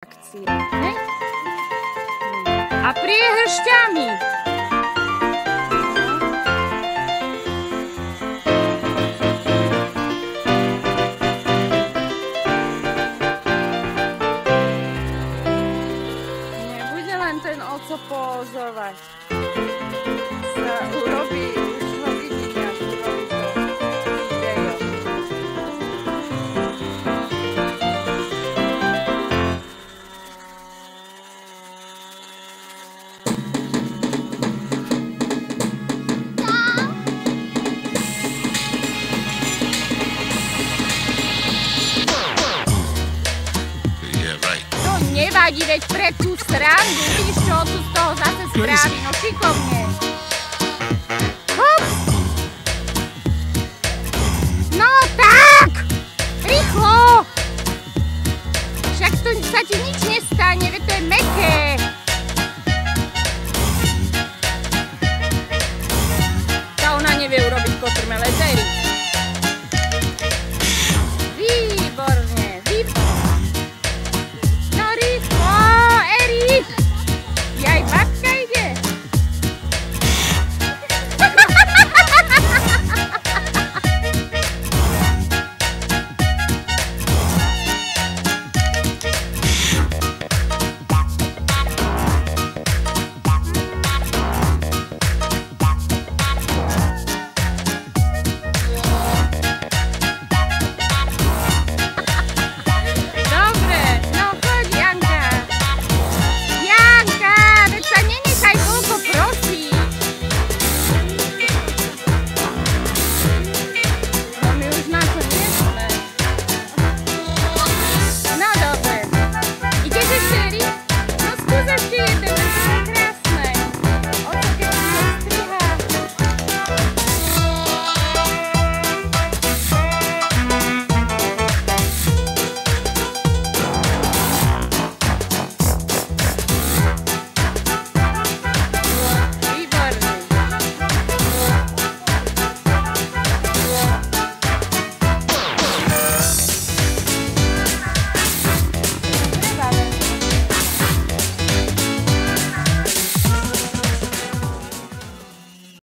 akcie. A priehršťami. Nebude len ten oco pozovať. Sa urobí, už ho vidím, až urobí to video. Nevadí, veď pre tú stranu, vidíš, čo on tu z toho zase spraví, no šikovne. Hop! No tak! Rýchlo! Však to sa ti nič